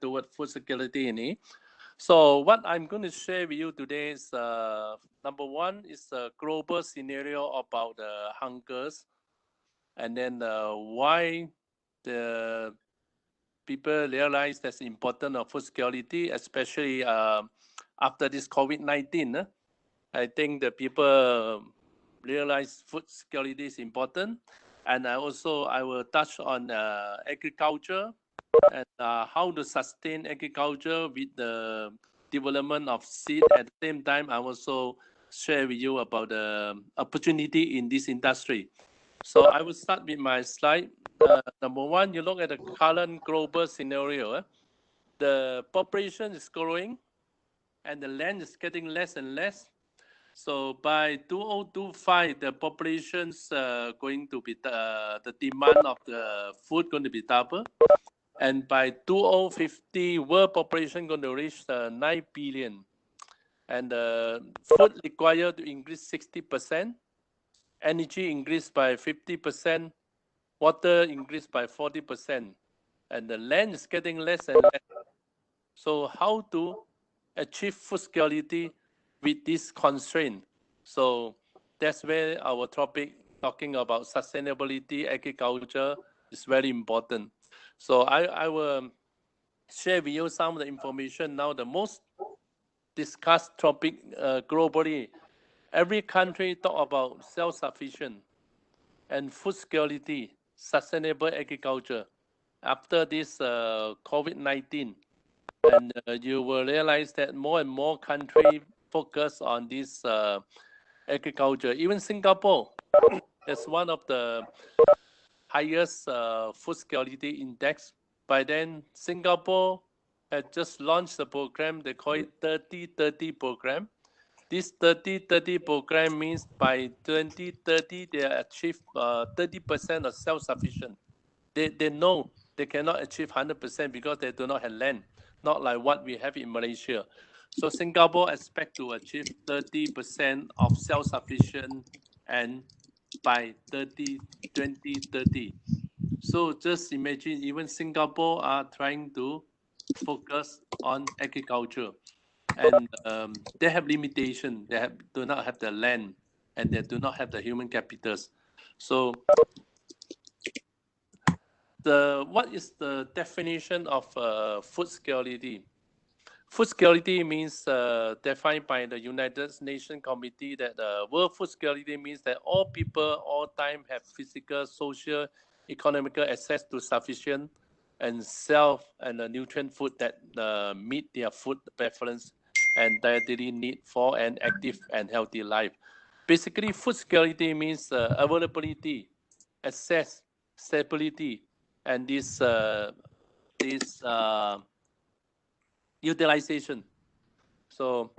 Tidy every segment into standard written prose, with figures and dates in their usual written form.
toward food security in it. So what I'm going to share with you today is number one is a global scenario about hungers, and then why the people realize that's important of food security, especially after this COVID-19. I think the people realize food security is important, and I will touch on agriculture and how to sustain agriculture with the development of seed. At the same time, I also share with you about the opportunity in this industry. So I will start with my slide. Number one, you look at the current global scenario. The population is growing and the land is getting less and less. So by 2025, the population's going to be, the demand of the food going to be double. And by 2050, world population going to reach 9 billion. And food required to increase 60%, energy increased by 50%, water increased by 40%, and the land is getting less and less. So how to achieve food security with this constraint? So that's where our topic, talking about sustainability agriculture, is very important. So I will share with you some of the information now. The most discussed topic globally, every country talk about self-sufficient and food security, sustainable agriculture after this COVID-19. And you will realize that more and more countries focus on this agriculture. Even Singapore is one of the highest food security index. By then, Singapore had just launched a program, they call it 30-30 program. This 30-30 program means by 2030, they achieve 30% of self-sufficient. They know they cannot achieve 100% because they do not have land, not like what we have in Malaysia. So Singapore expect to achieve 30% of self-sufficient and by 2030. So just imagine, even Singapore are trying to focus on agriculture, and they have limitation. They do not have the land, and they do not have the human capitals. So what is the definition of food security? Food security means defined by the United Nations Committee that world food security means that all people, all time have physical, social, economical access to sufficient and self and nutrient food that meet their food preference and dietary need for an active and healthy life. Basically, food security means availability, access, stability, and this utilization. So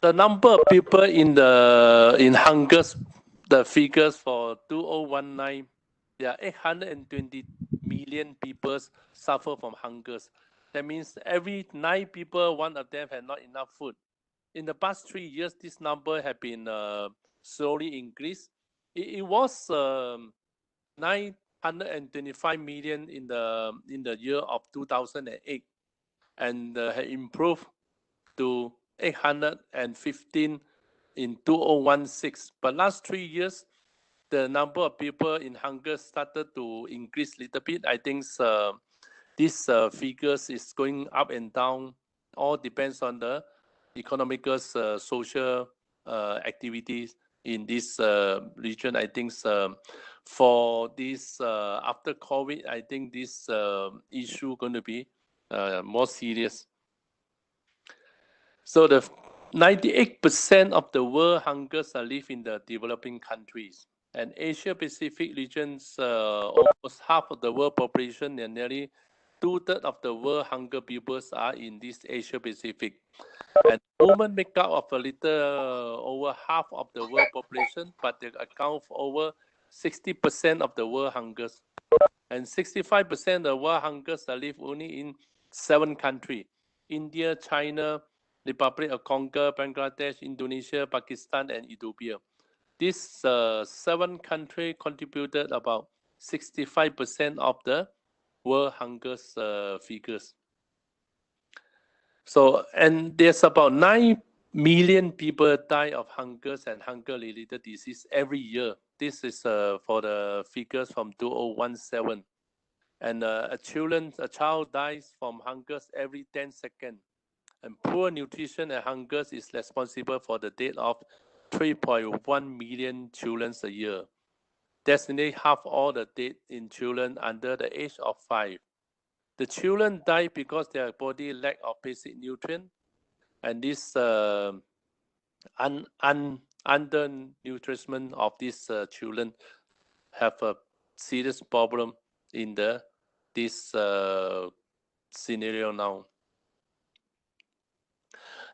the number of people in hungers, the figures for 2019, there are 820 million people suffer from hungers. That means every 9 people, one of them had not enough food. In the past 3 years, this number have been slowly increased. It was 925 million in the year of 2008, and had improved to 815 in 2016. But last 3 years, the number of people in hunger started to increase a little bit. I think these figures is going up and down. All depends on the economical, social activities in this region. I think for this after COVID, I think this issue going to be more serious. So the 98% of the world hungers are live in the developing countries, and Asia Pacific regions almost half of the world population and nearly 2/3 of the world hunger peoples are in this Asia Pacific. And women make up of a little over half of the world population, but they account for over 60% of the world hungers. And 65% of the world hungers are live only in 7 countries: India, China, Republic of Congo, Bangladesh, Indonesia, Pakistan, and Ethiopia. These 7 countries contributed about 65% of the world hunger figures. So, and there's about 9 million people die of hunger and hunger-related disease every year. This is for the figures from 2017. And a child dies from hunger every 10 seconds. And poor nutrition and hunger is responsible for the death of 3.1 million children a year. That's nearly half all the death in children under the age of 5. The children die because their body lack of basic nutrient, and this undernutrition of these children have a serious problem in this scenario now.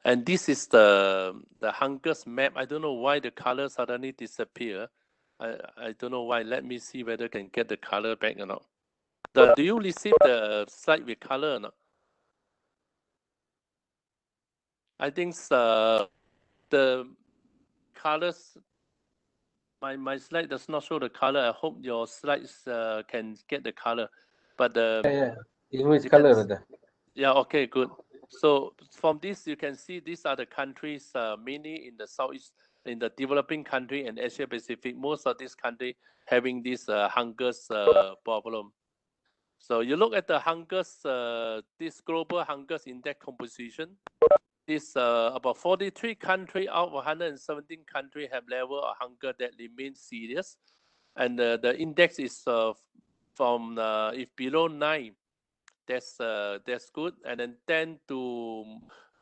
And this is the hunger map. I don't know why the color suddenly disappear. I don't know why. Let me see whether I can get the color back or not. Do you receive the slide with color or not? I think the colors, my slide does not show the color. I hope your slides can get the color. But yeah, it was color. Yeah, okay, good. So from this, you can see these are the countries, mainly in the Southeast, in the developing country and Asia Pacific. Most of these countries having this hunger problem. So you look at the hunger, this global hunger index composition. This about 43 countries out of 117 countries have level of hunger that remains serious, and the index is from if below 9. That's good, and then 10 to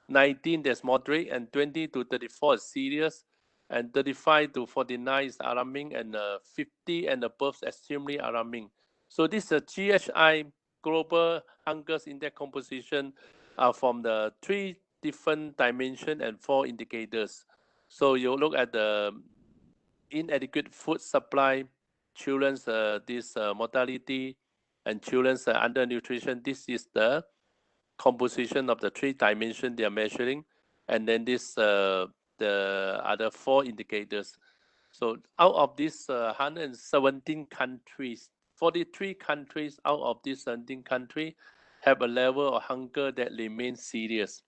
19 that's moderate, and 20 to 34 is serious, and 35 to 49 is alarming, and 50 and above is extremely alarming. So this is GHI Global Hunger Index composition from the 3 different dimensions and 4 indicators. So you look at the inadequate food supply, children's this mortality, and children's undernutrition. This is the composition of the 3 dimensions they are measuring, and then this the other 4 indicators. So out of these 117 countries, 43 countries out of these 17 countries have a level of hunger that remains serious,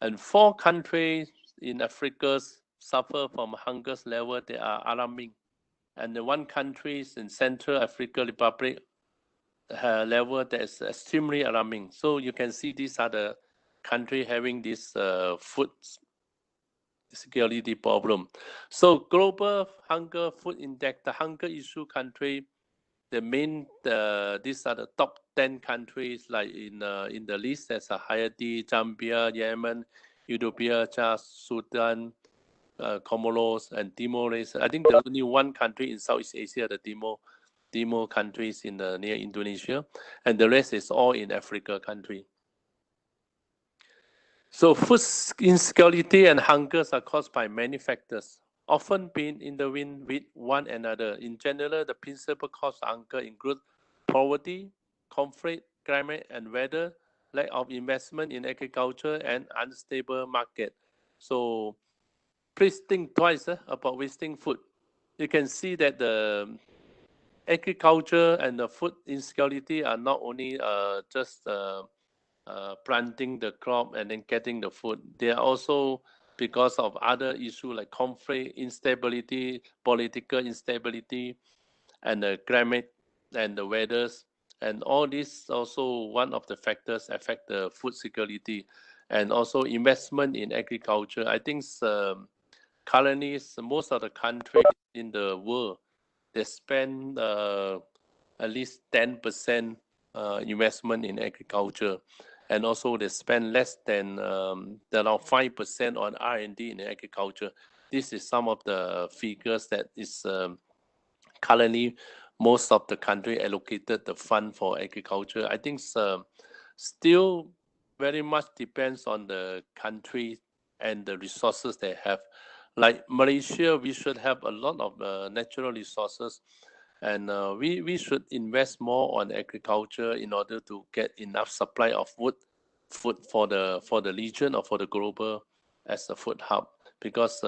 and 4 countries in Africa suffer from hunger level that are alarming, and the 1 country in Central African Republic level that is extremely alarming. So you can see these are the country having this food security problem. So global hunger food index, the hunger issue country, the main these are the top 10 countries like in the list. There's Haiti, Zambia, Yemen, Ethiopia, Chad, Sudan, Comoros, and Timor-Leste. I think there's only 1 country in Southeast Asia, the Timor countries in the near Indonesia, and the rest is all in Africa country. So food insecurity and hunger are caused by many factors, often being intertwined with one another. In general, the principal cause of hunger include poverty, conflict, climate and weather, lack of investment in agriculture, and unstable market. So please think twice about wasting food. You can see that the agriculture and the food insecurity are not only just planting the crop and then getting the food. They are also because of other issues like conflict, instability, political instability, and the climate and the weathers. And all this also one of the factors affect the food security, and also investment in agriculture. I think currently most of the countries in the world, they spend at least 10% investment in agriculture, and also they spend less than around 5% on R&D in agriculture. This is some of the figures that is currently most of the country allocated the fund for agriculture. I think still very much depends on the country and the resources they have. Like Malaysia, we should have a lot of natural resources, and we should invest more on agriculture in order to get enough supply of food for the region or for the global as a food hub. Because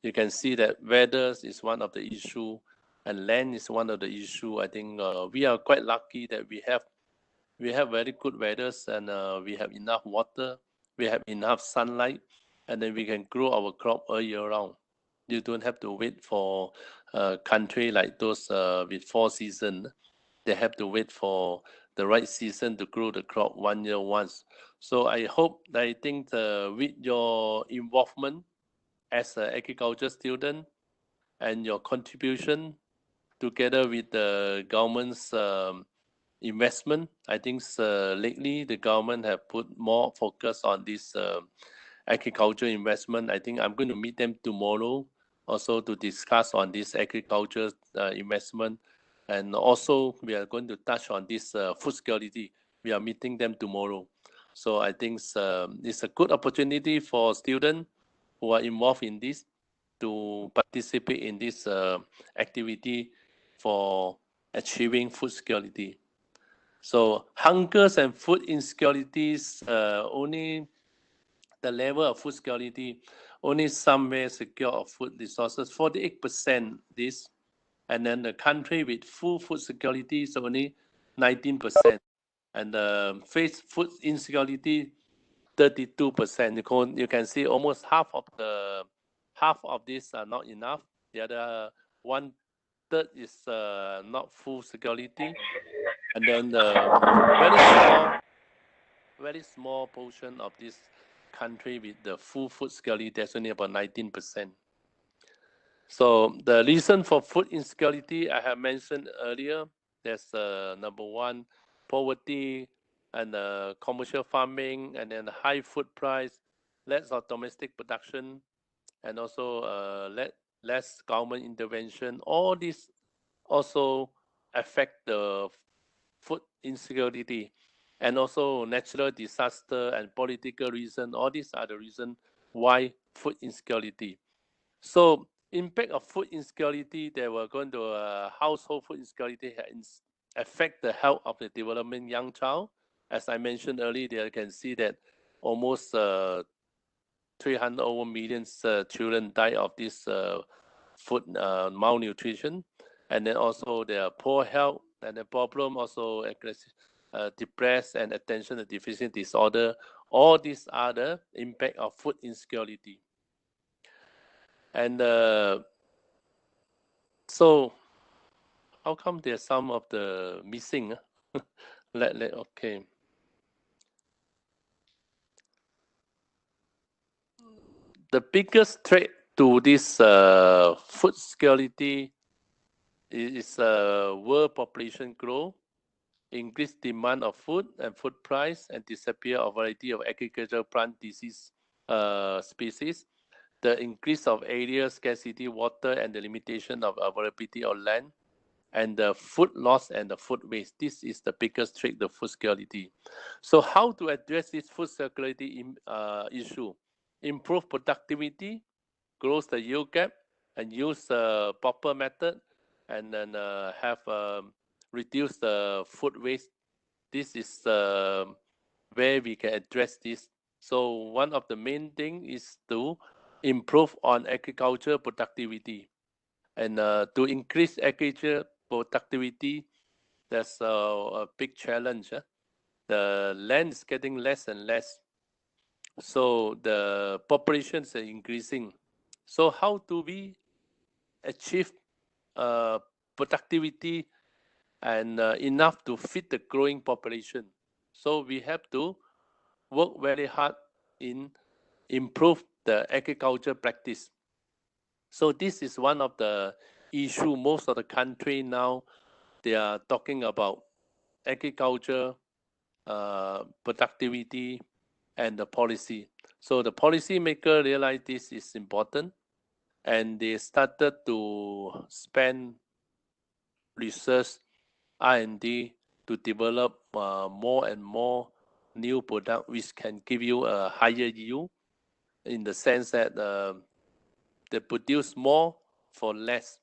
you can see that weather is one of the issue, and land is one of the issue. I think we are quite lucky that we have we have very good weather, and we have enough water, we have enough sunlight, and then we can grow our crop all year round. You don't have to wait for a country like those with 4 seasons. They have to wait for the right season to grow the crop 1 year once. So I think with your involvement as an agriculture student and your contribution together with the government's investment, I think lately the government have put more focus on this agriculture investment. I think I'm going to meet them tomorrow also to discuss on this agriculture investment, and also we are going to touch on this food security. We are meeting them tomorrow. So I think it's a good opportunity for students who are involved in this to participate in this activity for achieving food security. So hungers and food insecurities, only the level of food security, only somewhere secure of food resources, 48% this, and then the country with full food security is only 19%, and the face food insecurity 32%. You can see almost half of this are not enough. The other 1/3 is not full security, and then the very small portion of this country with the full food security, that's only about 19%. So the reason for food insecurity I have mentioned earlier, there's number one, poverty, and commercial farming, and then high food price, less of domestic production, and also less government intervention. All these also affect the food insecurity, and also natural disaster and political reason. All these are the reason why food insecurity. So impact of food insecurity, they were going to household food insecurity affect the health of the development young child. As I mentioned earlier, you can see that almost 300 over million children die of this food malnutrition, and then also their poor health, and the problem also aggressive, depressed and attention deficit disorder. All these are the impact of food insecurity. And so how come there's some of the missing? Okay. The biggest threat to this food security is world population growth, increased demand of food and food price, and disappear of variety of agricultural plant disease species, the increase of area scarcity water, and the limitation of availability of land, and the food loss and the food waste. This is the biggest threat, the food security. So how to address this food security issue? Improve productivity, close the yield gap, and use the proper method, and then have reduce the food waste. This is where we can address this. So one of the main thing is to improve on agriculture productivity, and to increase agriculture productivity, that's a big challenge. The land is getting less and less, so the populations are increasing. So how do we achieve productivity and enough to feed the growing population? So we have to work very hard in improve the agriculture practice. So this is one of the issue. Most of the country now, they are talking about agriculture, productivity, and the policy. So the policy maker realized this is important, and they started to spend research R&D to develop more and more new product which can give you a higher yield, in the sense that they produce more for less,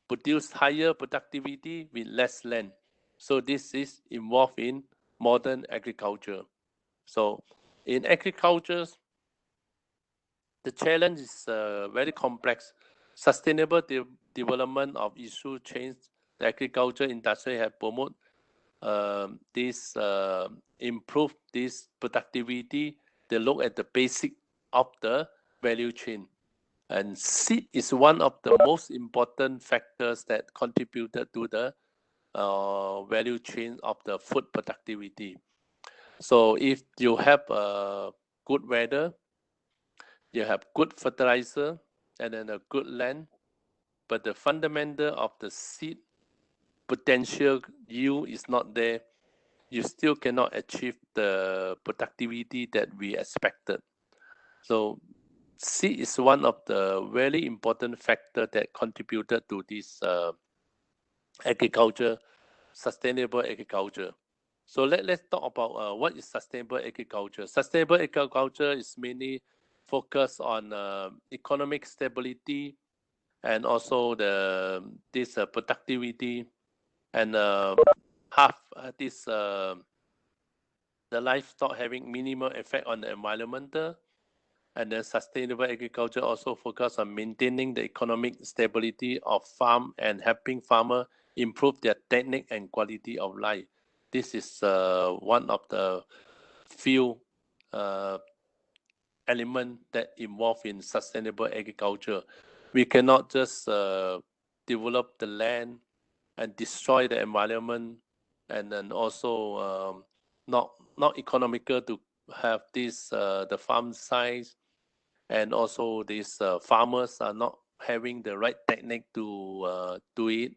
produce higher productivity with less land. So this is involved in modern agriculture. So in agriculture, the challenge is very complex. Sustainable development of issue change the agriculture industry have promote this improve this productivity. They look at the basic of the value chain. And seed is one of the most important factors that contributed to the value chain of the food productivity. So if you have good weather, you have good fertilizer, and then a good land, but the fundamental of the seed potential yield is not there, you still cannot achieve the productivity that we expected. So seed is one of the very important factor that contributed to this agriculture, sustainable agriculture. So let's talk about what is sustainable agriculture. Sustainable agriculture is mainly focused on economic stability and also this productivity and have this the livestock having minimal effect on the environmental. And then sustainable agriculture also focus on maintaining the economic stability of farm and helping farmer improve their technique and quality of life. This is one of the few uh, elements that involve in sustainable agriculture. We cannot just develop the land and destroy the environment, and then also not economical to have this the farm size, and also these farmers are not having the right technique to do it,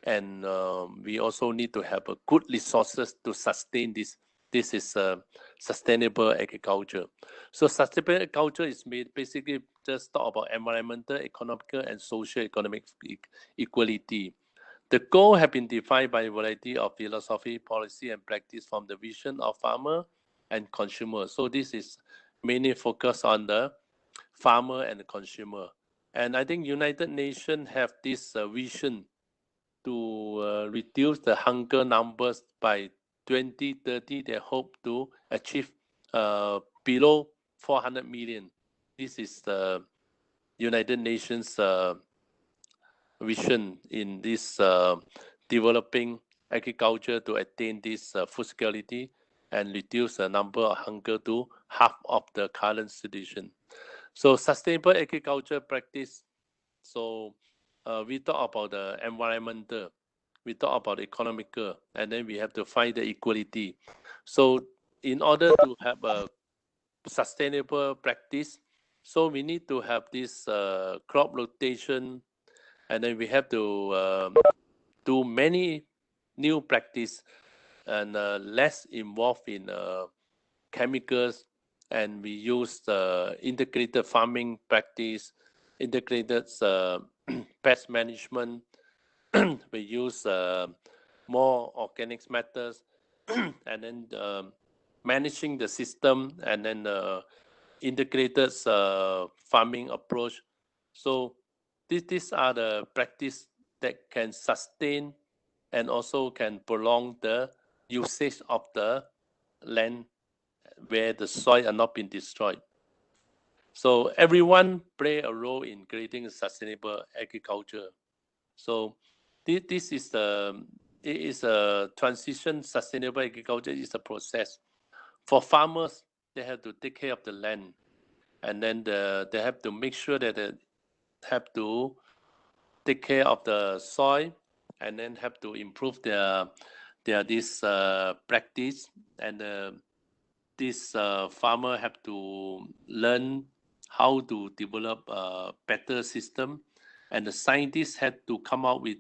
and we also need to have a good resources to sustain this. This is sustainable agriculture. So sustainable agriculture is basically just talk about environmental, economical, and social economic equality. The goal have been defined by a variety of philosophy, policy, and practice from the vision of farmer and consumer. So this is mainly focused on the farmer and the consumer. And I think United Nations have this vision to reduce the hunger numbers by 2030. They hope to achieve below 400 million. This is the United Nations vision in this developing agriculture to attain this food security and reduce the number of hunger to half of the current situation. So sustainable agriculture practice. So we talk about the environmental, we talk about economical, and then we have to find the equality. So in order to have a sustainable practice, so we need to have this crop rotation, and then we have to do many new practice and less involved in chemicals, and we use integrated farming practice, integrated pest management. We use more organic methods, and then managing the system, and then integrated farming approach. So these are the practice that can sustain and also can prolong the usage of the land where the soil are not being destroyed. So everyone play a role in creating sustainable agriculture. So this is the it is a transition. Sustainable agriculture is a process. For farmers, they have to take care of the land, and then they have to make sure that they have to take care of the soil, and then have to improve their this practice, and this farmer have to learn how to develop a better system, and the scientists had to come out with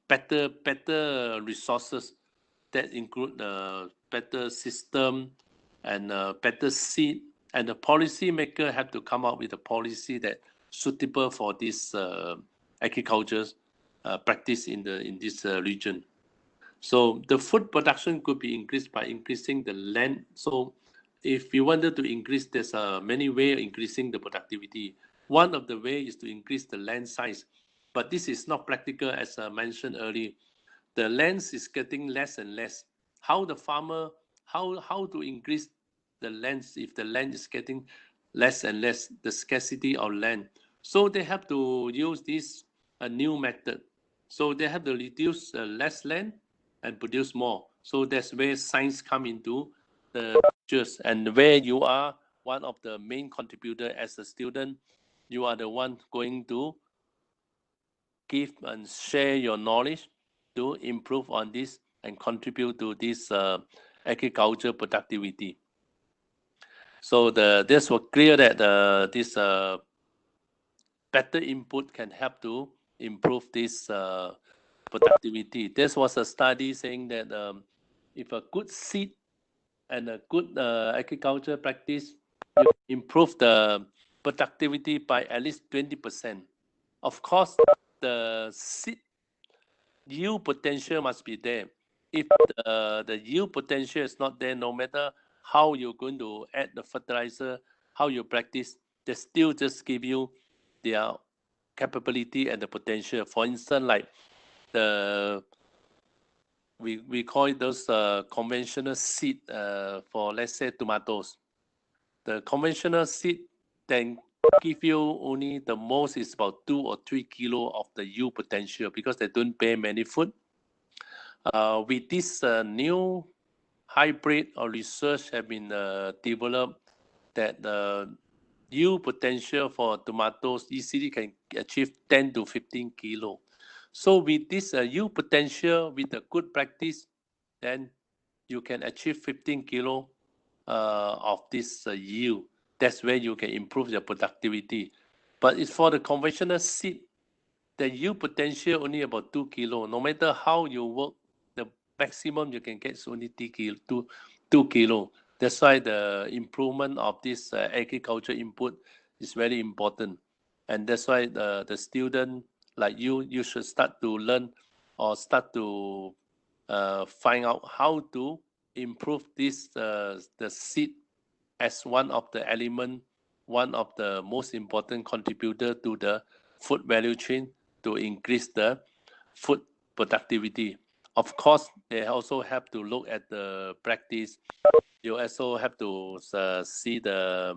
better resources that include the better system and better seed, and the policy maker have to come up with a policy that suitable for this agriculture practice in this region. So the food production could be increased by increasing the land. So if you wanted to increase, there's many ways of increasing the productivity. One of the way is to increase the land size, but this is not practical, as I mentioned earlier. The land is getting less and less. How the farmer, how to increase the land if the land is getting less and less, the scarcity of land. So they have to use this a new method. So they have to reduce less land, and produce more. So that's where science come into the pictures, and where you are one of the main contributor as a student. You are the one going to give and share your knowledge to improve on this and contribute to this agriculture productivity. So this was clear that this better input can help to improve this productivity. This was a study saying that if a good seed and a good agriculture practice, you improve the productivity by at least 20%. Of course, the seed yield potential must be there. If the yield potential is not there, no matter how you're going to add the fertilizer, how you practice, they still just give you their capability and the potential. For instance, like the we call it those conventional seed for, let's say, tomatoes. The conventional seed then give you only the most is about 2 or 3 kilo of the yield potential because they don't bear many fruit. With this new hybrid or research have been developed that the yield potential for tomatoes easily can achieve 10 to 15 kilo. So with this yield potential, with a good practice, then you can achieve 15 kilo of this yield. That's where you can improve your productivity. But it's for the conventional seed, the yield potential only about 2 kilo. No matter how you work, the maximum you can get is only 2 kilo. That's why the improvement of this agriculture input is very important. And that's why the student like you should start to learn or start to find out how to improve this the seed as one of the element, one of the most important contributor to the food value chain to increase the food productivity. Of course, they also have to look at the practice. You also have to see the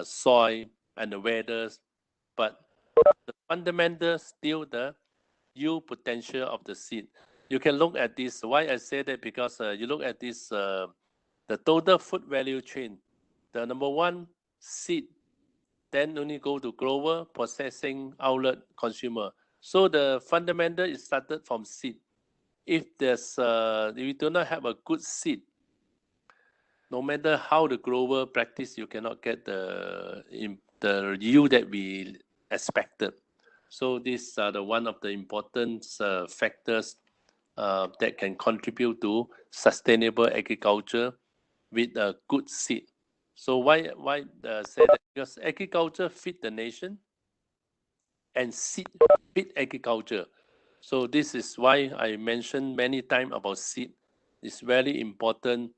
soil and the weather, but the fundamental still the yield potential of the seed. You can look at this. Why I say that? Because you look at this, the total food value chain. The number one, seed, then only go to grower, processing, outlet, consumer. So the fundamental is started from seed. If if you do not have a good seed, no matter how the grower practice, you cannot get the yield that we expected. So these are the one of the important factors that can contribute to sustainable agriculture with a good seed. So why say that? Because agriculture feed the nation, and seed feed agriculture. So this is why I mentioned many times about seed. It's very important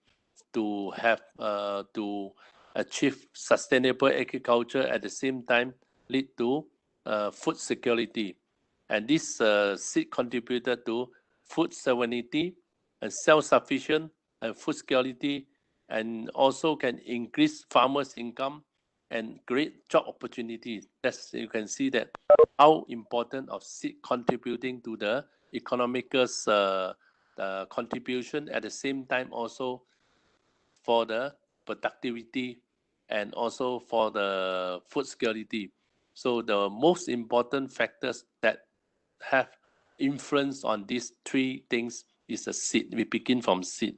to have to achieve sustainable agriculture at the same time lead to food security, and this seed contributed to food sovereignty and self-sufficient and food security, and also can increase farmers' income and create job opportunities. That's you can see that how important of seed contributing to the economical contribution at the same time also for the productivity and also for the food security. So the most important factors that have influence on these three things is the seed. We begin from seed.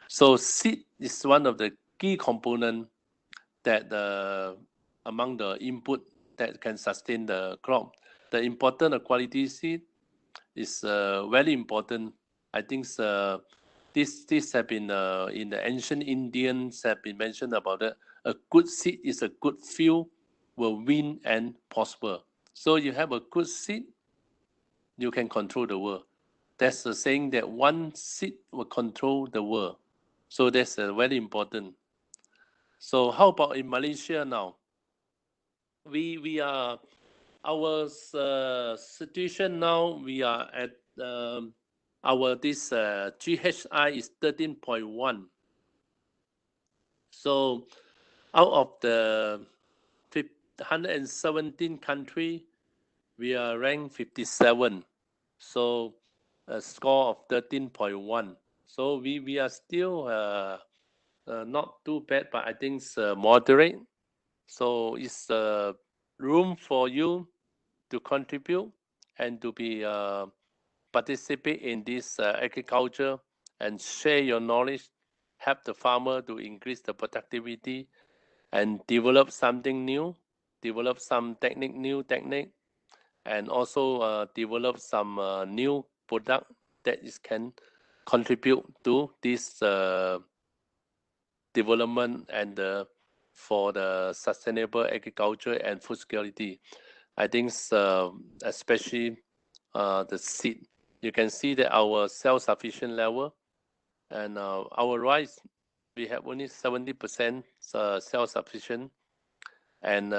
So seed is one of the key component that among the input that can sustain the crop. The important quality seed is very important. I think this have been in the ancient Indians have been mentioned about it. A good seed is a good field will win and prosper. So you have a good seed, you can control the world. That's the saying that one seed will control the world. So that's very important. So how about in Malaysia now? We are our situation now. We are at our this GHI is 13.1. So out of the 117 country, we are ranked 57. So a score of 13.1. So we are still not too bad, but I think it's moderate. So it's room for you to contribute and to be participate in this agriculture and share your knowledge, help the farmer to increase the productivity and develop something new, develop some new technique, and also develop some new product that is can contribute to this development and for the sustainable agriculture and food security. I think especially the seed. You can see that our self-sufficient level and our rice, we have only 70% self-sufficient. And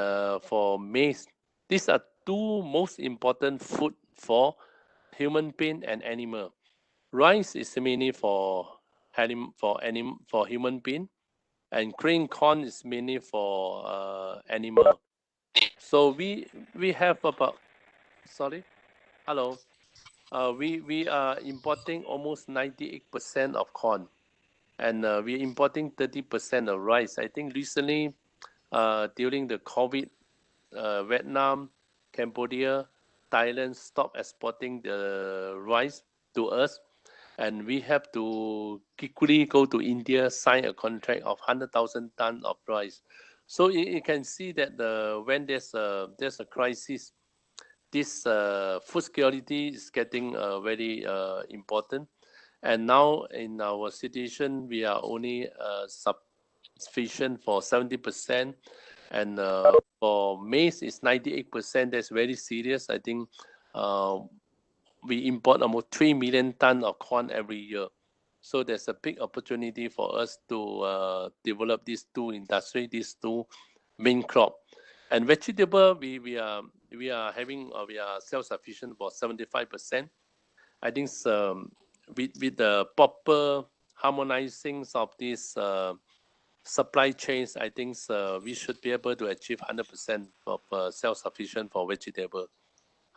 for maize, these are two most important food for human being and animal. Rice is mainly for for human being, and green corn is mainly for animal. So we have about sorry, hello. We are importing almost 98% of corn, and we're importing 30% of rice. I think recently, during the COVID, Vietnam, Cambodia, Thailand stopped exporting the rice to us, and we have to quickly go to India, sign a contract of 100,000 tons of rice. So you can see that when there's a crisis, this food security is getting very important. And now in our situation, we are only sufficient for 70%, and for maize is 98%. That's very serious. I think uh, we import almost 3 million tons of corn every year. So there's a big opportunity for us to develop these two industry, these two main crop. And vegetable, we are self-sufficient for 75%. I think with the proper harmonizing of these supply chains, I think we should be able to achieve 100% of self-sufficient for vegetable.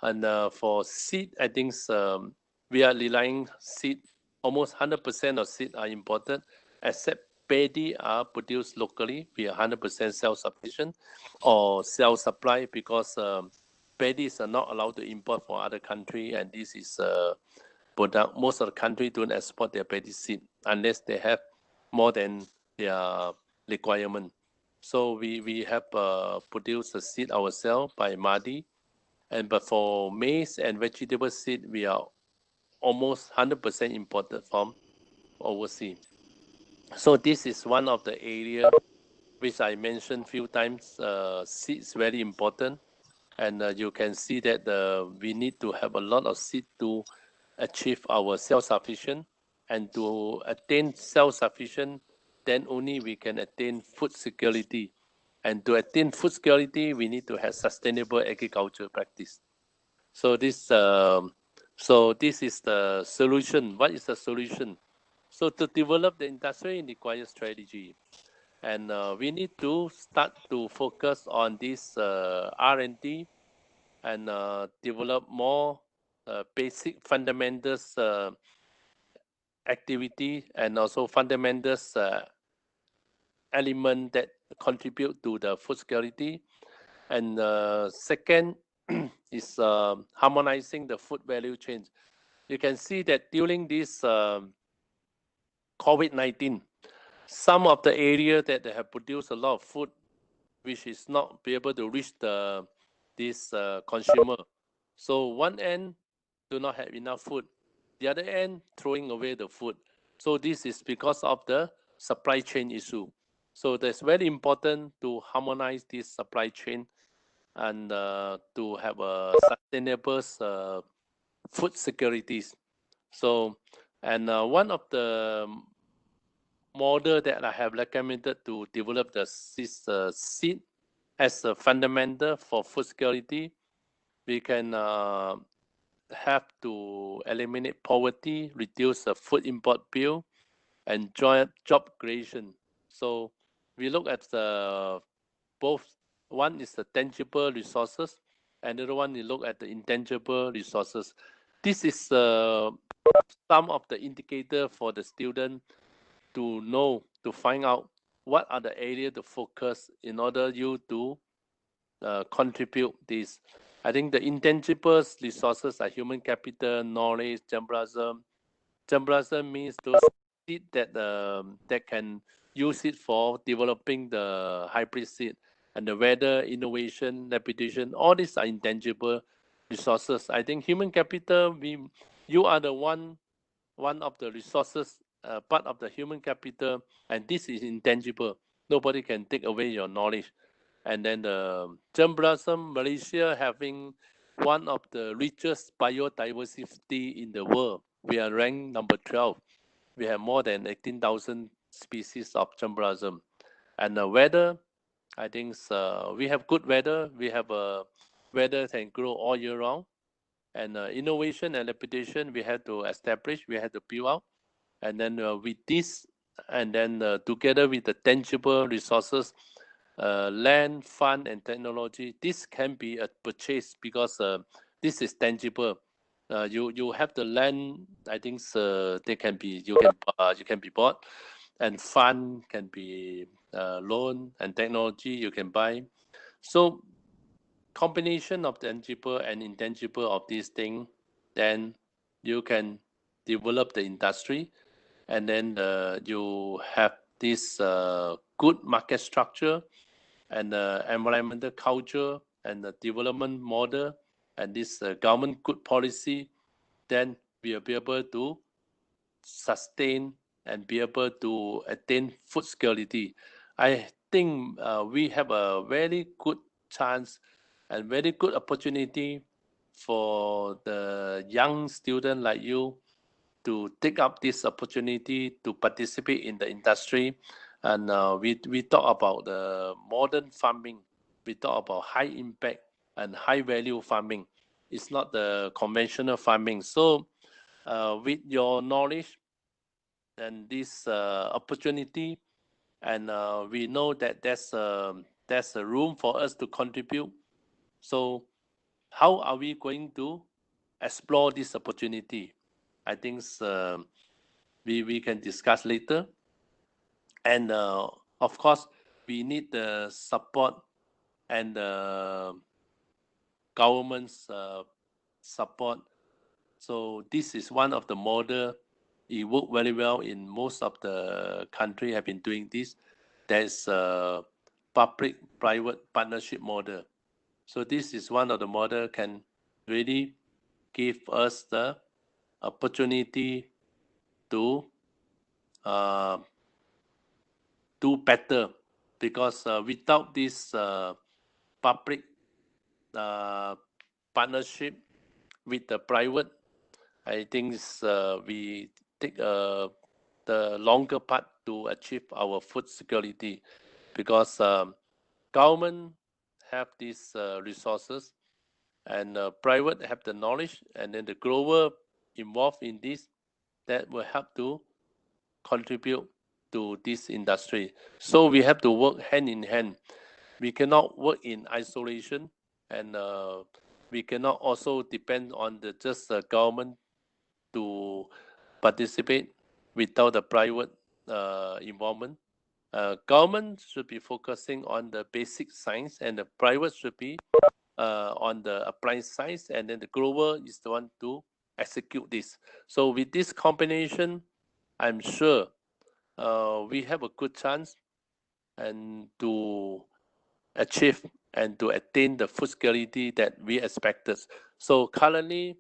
And for seed, I think we are relying seed. Almost 100% of seed are imported, except paddy are produced locally. We are 100% self-sufficient or self-supply because paddies are not allowed to import from other country, and this is product. Most of the country don't export their paddy seed unless they have more than their requirement. So we have produced the seed ourselves by Madi, and but for maize and vegetable seed, we are almost 100% imported from overseas. So this is one of the area which I mentioned few times. Seed is very important, and you can see that we need to have a lot of seed to achieve our self-sufficient, and to attain self-sufficient, then only we can attain food security. And to attain food security, we need to have sustainable agriculture practice. So this is the solution. What is the solution? So to develop the industry requires strategy, and we need to start to focus on this R&D and develop more basic fundamentals activity, and also fundamentals element that contribute to the food security. And second is harmonizing the food value chain. You can see that during this COVID-19, some of the area that they have produced a lot of food, which is not be able to reach this consumer. So one end do not have enough food, the other end throwing away the food. So this is because of the supply chain issue. So that's very important to harmonize this supply chain, and to have a sustainable food securities. So, and one of the model that I have recommended to develop the seed as a fundamental for food security, we can have to eliminate poverty, reduce the food import bill, and job creation. So we look at the both. One is the tangible resources, another one you look at the intangible resources. this is some of the indicator for the student to know, to find out what are the area to focus in order you to contribute this. I think the intangible resources are human capital, knowledge, germplasm. Germplasm means those seed that can use it for developing the hybrid seed, and the weather, innovation, reputation. All these are intangible resources. I think human capital. You are the one of the resources, part of the human capital, and this is intangible. Nobody can take away your knowledge. And then the germplasm, Malaysia having one of the richest biodiversity in the world. We are ranked number 12. We have more than 18,000 species of germplasm. And the weather, I think we have good weather. We have a weather can grow all year round. And innovation and reputation, we have to establish, we have to build out. And then with this, and then together with the tangible resources, land, fund, and technology, this can be a purchase because this is tangible. You have the land. I think they can be you can be bought, and fund can be loan, and technology you can buy. So combination of tangible and intangible of these things, then you can develop the industry, and then you have this good market structure and environmental culture and the development model and this government good policy, then we will be able to sustain and be able to attain food security. I think we have a very good chance and very good opportunity for the young student like you to take up this opportunity to participate in the industry. And we talk about the modern farming. We talk about high impact and high value farming. It's not the conventional farming. So with your knowledge and this opportunity, and we know that there's a room for us to contribute. So how are we going to explore this opportunity? I think we can discuss later. And of course, we need the support and the government's support. So this is one of the model. It worked very well in most of the country have been doing this. There's a public-private partnership model. So this is one of the model can really give us the opportunity to do better, because without this public partnership with the private, I think we take the longer path to achieve our food security, because government have these resources, and private have the knowledge, and then the grower involved in this, that will help to contribute to this industry. So we have to work hand in hand. We cannot work in isolation, and we cannot also depend on the just government to participate without the private involvement. Government should be focusing on the basic science, and the private should be on the applied science, and then the grower is the one to execute this. So with this combination, I'm sure we have a good chance and to achieve and to attain the food security that we expected. So currently,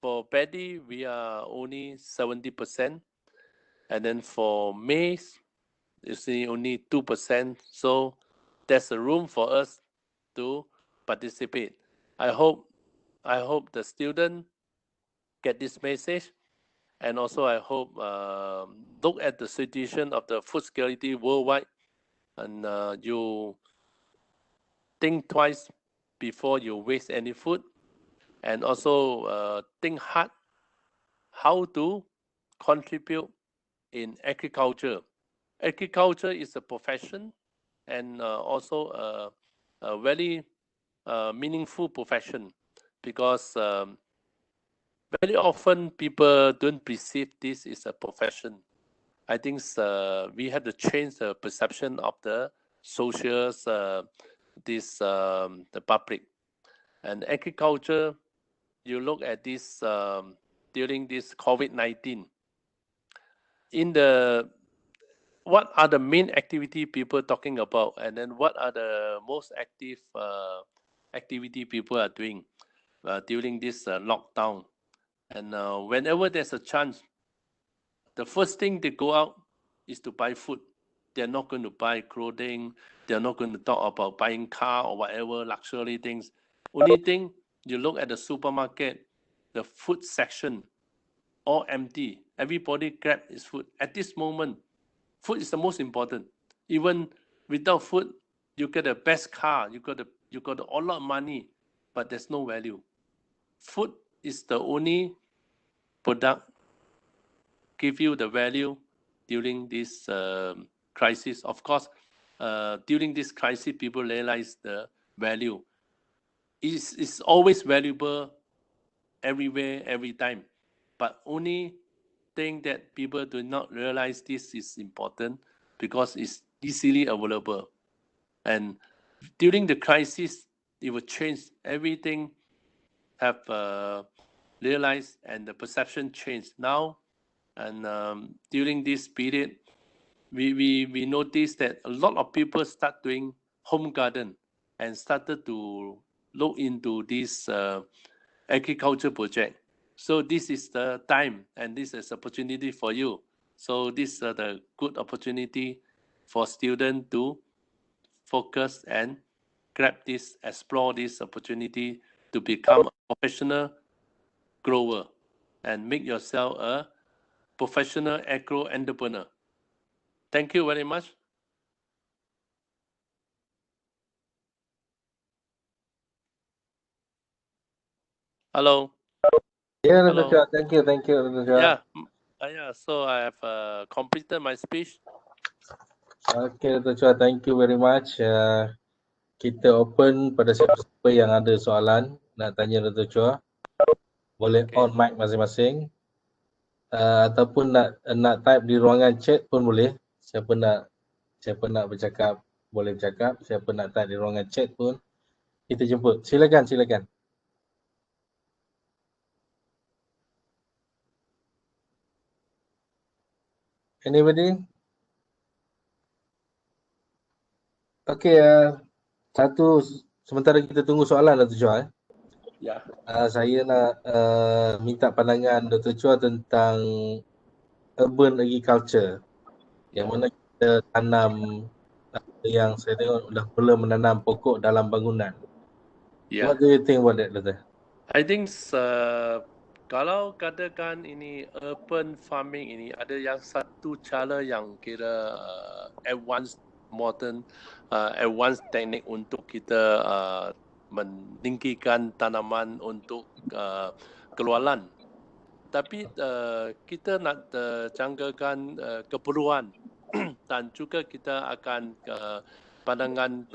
for paddy, we are only 70%, and then for maize, you see only 2%. So there's a room for us to participate. I hope the student get this message, and also I hope look at the situation of the food security worldwide, and you think twice before you waste any food, and also think hard how to contribute in agriculture. Agriculture is a profession, and also a very meaningful profession, because very often people don't perceive this is a profession. I think we have to change the perception of the socials, the public. And agriculture, you look at this during this COVID-19. What are the main activity people talking about, and then what are the most active activity people are doing during this lockdown? And whenever there's a chance, the first thing they go out is to buy food. They're not going to buy clothing. They're not going to talk about buying car or whatever luxury things. Only thing, you look at the supermarket, the food section, all empty. Everybody grab his food. At this moment, food is the most important. Even without food, you get the best car, you got a lot of money, but there's no value. Food is the only product give you the value during this crisis. Of course, during this crisis, people realize the value. It's always valuable everywhere, every time. But only thing that people do not realize this is important because it's easily available. And during the crisis, it will change everything, have realized, and the perception changed now. And during this period, we noticed that a lot of people start doing home garden and started to look into this agriculture project. So this is the time, and this is opportunity for you. So this is the good opportunity for students to focus and grab this, explore this opportunity to become a professional grower and make yourself a professional agro entrepreneur. Thank you very much. Hello. Yeah, Hello. Dr. Chua. Thank you, Dr. Chua. Yeah. So I have completed my speech. Okay, Dr. Chua, thank you very much. Kita open pada siapa-siapa yang ada soalan nak tanya Dr. Chua. Boleh Okay. on mic masing-masing. Ataupun nak type di ruangan chat pun boleh. Siapa nak bercakap boleh bercakap. Siapa nak type di ruangan chat pun kita jemput. Silakan. Anybody? Okay, satu sementara kita tunggu soalan Dr. Chua. Ya. Saya nak minta pandangan Dr. Chua tentang urban agriculture. Yang mana kita tanam yang saya tengok dah mula menanam pokok dalam bangunan. Yeah. What do you think about that, Dr.? I think kalau katakan ini urban farming ini ada yang satu cara yang kira advanced modern advanced teknik untuk kita meninggikan tanaman untuk keluaran. Tapi kita nak jangkakan keperluan dan juga kita akan pandangan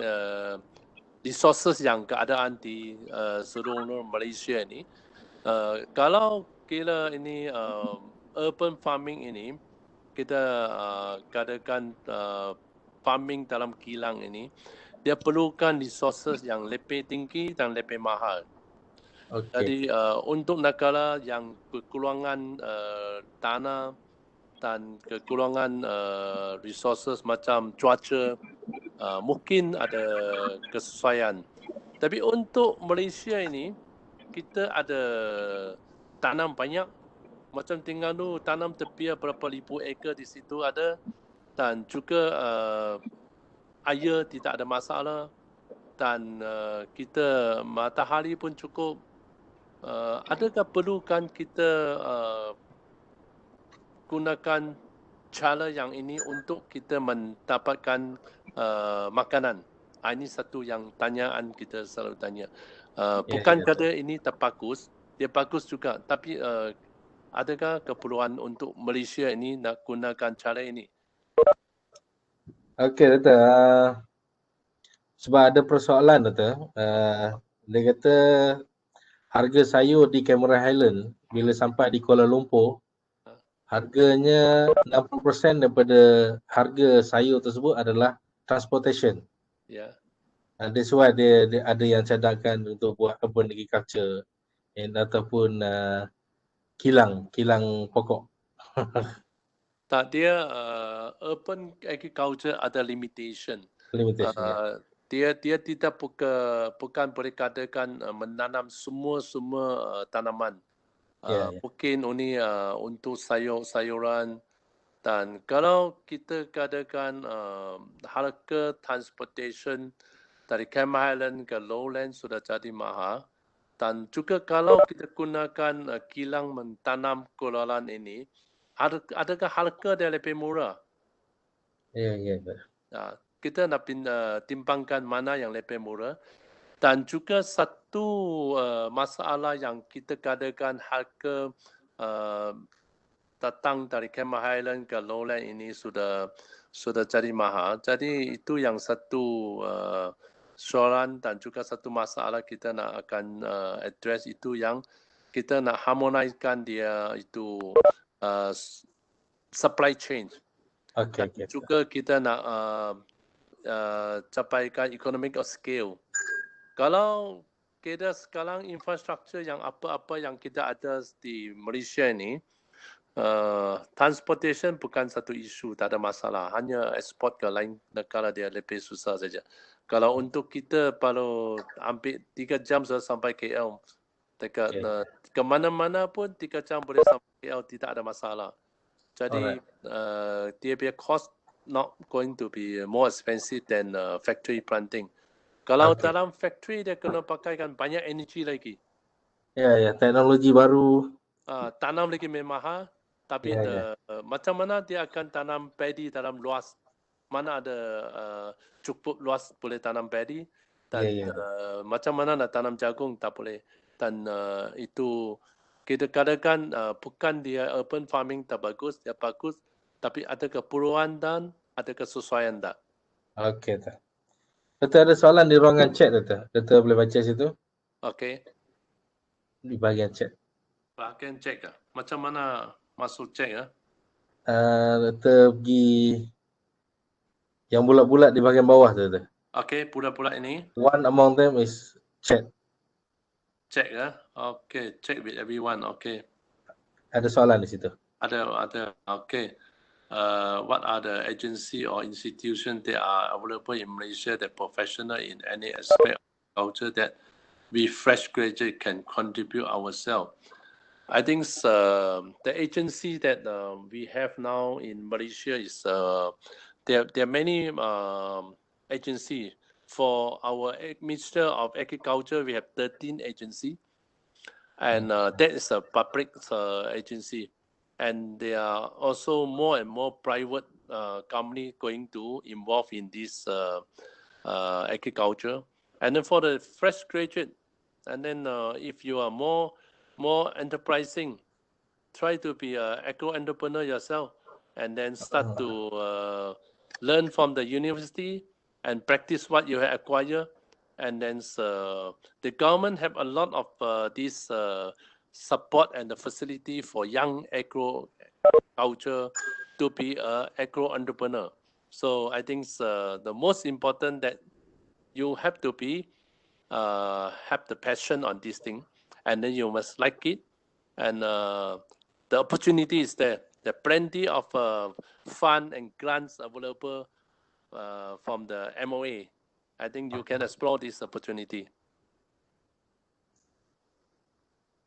resources yang keadaan di seluruh Malaysia ini. Kalau kira ini urban farming ini, kita katakan farming dalam kilang ini, dia perlukan resources yang lebih tinggi dan lebih mahal. Okay. Jadi untuk negara yang kekurangan tanah dan kekurangan resources macam cuaca, mungkin ada kesesuaian. Tapi untuk Malaysia ini, kita ada tanam banyak. Macam Terengganu tanam tepian berapa ribu ekar di situ ada. Dan juga air tidak ada masalah. Dan kita matahari pun cukup. Adakah perlukan kita gunakan cara yang ini untuk kita mendapatkan makanan? Ini satu yang tanyaan kita selalu tanya. Bukan kata ini tak bagus, dia bagus juga. Tapi adakah keperluan untuk Malaysia ini nak gunakan cara ini? Okey, Dr. Sebab ada persoalan, Dr. Dia kata harga sayur di Cameron Highland bila sampai di Kuala Lumpur, harganya 60% daripada harga sayur tersebut adalah transportation. Yeah. That's why dia ada yang cadangkan untuk buat urban agriculture ataupun kilang pokok. Tak, dia urban agriculture ada limitation. Limitation, ya. Dia tidak bukan boleh katakan menanam semua tanaman. Ya. Mungkin ini untuk sayuran, dan kalau kita katakan harga transportation dari Cameron Highland ke Lowland sudah jadi mahal, dan juga kalau kita gunakan kilang mentanam kololan ini, adakah harga dia lebih murah? Ya. Kita nak timbangkan mana yang lebih murah. Dan juga satu masalah yang kita katakan harga datang dari Cameron Highland ke Lowland ini sudah jadi mahal. Jadi itu yang satu soalan dan juga satu masalah kita nak akan address, itu yang kita nak harmoniskan dia itu supply chain. Okay. Juga kita nak capaikan economic of scale. Kalau kita sekarang infrastruktur yang apa-apa yang kita ada di Malaysia ini, transportation bukan satu isu, tak ada masalah. Hanya ekspor ke lain negara dia lebih susah saja. Kalau untuk kita perlu ambil 3 jam sudah sampai KL. Ke mana-mana pun 3 jam boleh sampai KL, tidak ada masalah. Jadi dia punya cost not going to be more expensive than factory planting. Kalau dalam factory dia kena pakaikan banyak energi lagi. Ya, teknologi baru. Tanam lagi memang mahal, tapi macam mana dia akan tanam padi dalam luas? Mana ada cukup luas boleh tanam padi, dan macam mana nak tanam jagung, tak boleh. Dan itu kita katakan bukan dia urban farming tak bagus, dia bagus, tapi ada keperluan dan ada kesesuaian tak. Okey tak. Doktor ada soalan di ruangan chat, Doktor boleh baca situ? Okey. Di bahagian chat. Bahagian chat ke? Macam mana masuk chat ya? Doktor pergi yang bulat-bulat di bahagian bawah tu. Okey, bulat-bulat ini. One among them is chat. Chat ya? Okey, chat with everyone. Okey. Ada soalan di situ. Ada. Okey. What are the agency or institution that are available in Malaysia that professional in any aspect of culture that we fresh graduate can contribute ourselves? I think the agency that we have now in Malaysia is there are many agencies. For our Minister of Agriculture, we have 13 agencies, and that is a public agency. And there are also more and more private company going to involve in this agriculture. And then for the fresh graduate, and then if you are more enterprising, try to be an agro entrepreneur yourself, and then start to learn from the university and practice what you have acquired. And then the government have a lot of this support and the facility for young agriculture to be an agro entrepreneur. So I think the most important that you have to be have the passion on this thing, and then you must like it, and the opportunity is there. There are plenty of fund and grants available from the MOA. I think you can explore this opportunity.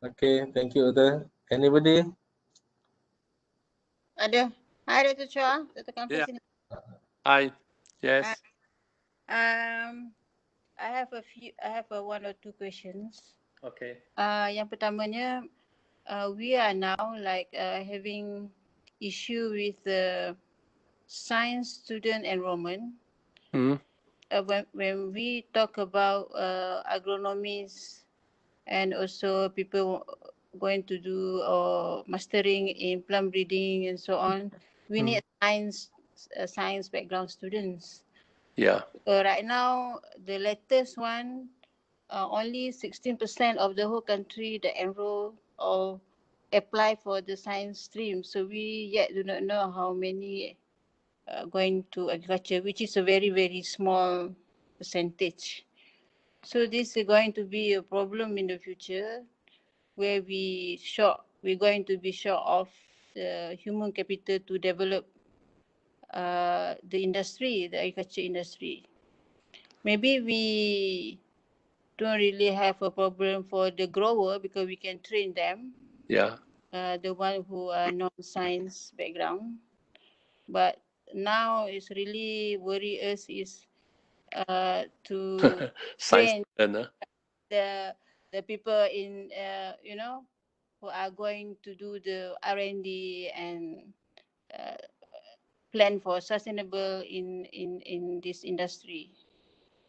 Okay, thank you, Doktor. Anybody? Ada. Hi, Dr. Chua. Dr. Kampus. Yeah. Hi. Yes. I have one or two questions. Okay. Yang pertamanya, we are now having issue with the science student enrollment. When we talk about agronomies and also people going to do mastering in plant breeding and so on, we need science background students. Yeah. Right now, the latest one, only 16% of the whole country that enroll or apply for the science stream. So we yet do not know how many going to agriculture, which is a very, very small percentage. So this is going to be a problem in the future, where we're going to be short of the human capital to develop the industry, the agriculture industry. Maybe we don't really have a problem for the grower because we can train them. Yeah. The one who are non-science background. But now it's really worry us is to Science train student, the people in who are going to do the R&D and plan for sustainable in this industry.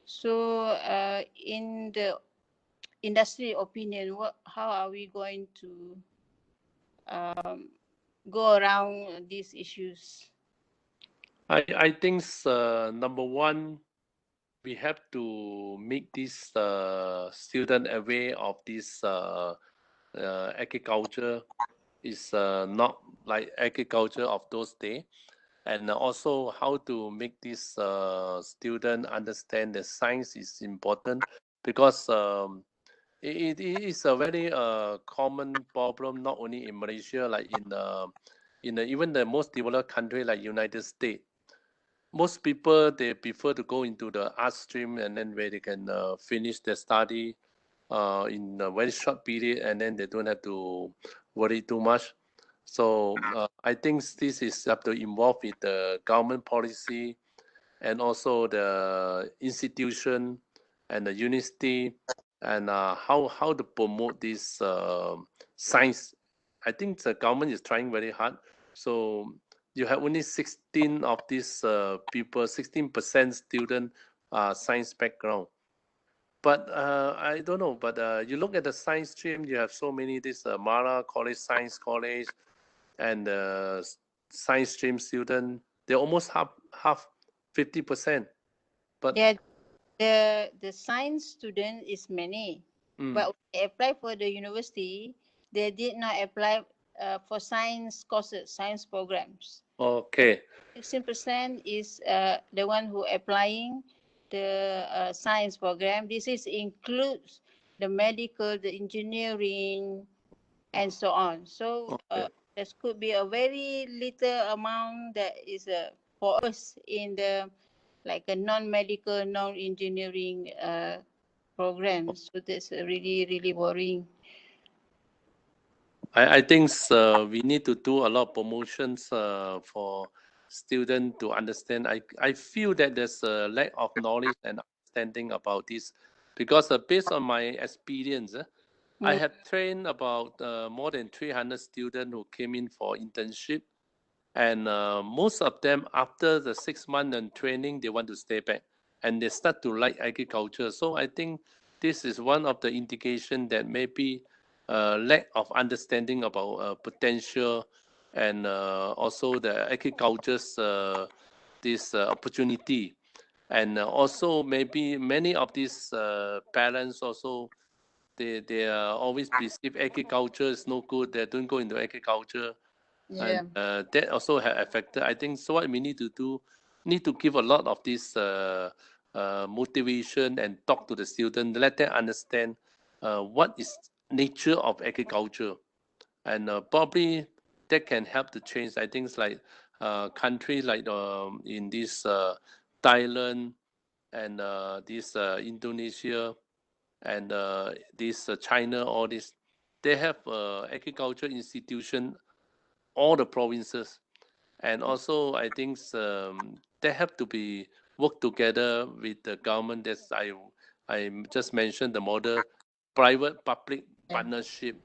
So in the industry opinion, how are we going to go around these issues? I think number one, we have to make this student aware of this agriculture is not like agriculture of those days, and also how to make this student understand that science is important because it is a very common problem not only in Malaysia, like in even the most developed country like United States. Most people they prefer to go into the art stream and then where they can finish their study in a very short period and then they don't have to worry too much. So I think this is have to involve with the government policy and also the institution and the university and how to promote this science. I think the government is trying very hard. So you have only 16 of these people, 16% student science background. But I don't know. But you look at the science stream, you have so many this Mara College, Science College, and science stream student. They're almost half 50%. But Yeah, the science student is many, but when they apply for the university, they did not apply for science courses, science programs. okay, 16% is the one who applying the science program. This is includes the medical, the engineering, and so on. So okay. there could be a very little amount that is for us in the like a non-medical, non-engineering program. So that's really, really worrying. I think we need to do a lot of promotions for students to understand. I feel that there's a lack of knowledge and understanding about this because based on my experience, I have trained about more than 300 students who came in for internship. And most of them, after the 6 months and training, they want to stay back and they start to like agriculture. So I think this is one of the indication that maybe lack of understanding about potential and also the agriculture's this opportunity. And also maybe many of these parents also they always perceive agriculture is no good. They don't go into agriculture and that also have affected. I think so. What we need to do, need to give a lot of this motivation and talk to the student, let them understand what is nature of agriculture, and probably that can help to change. I think it's like countries like in this Thailand and this Indonesia and this China, all this, they have agriculture institution all the provinces. And also, I think they have to be work together with the government. That's I just mentioned the model, private public partnership,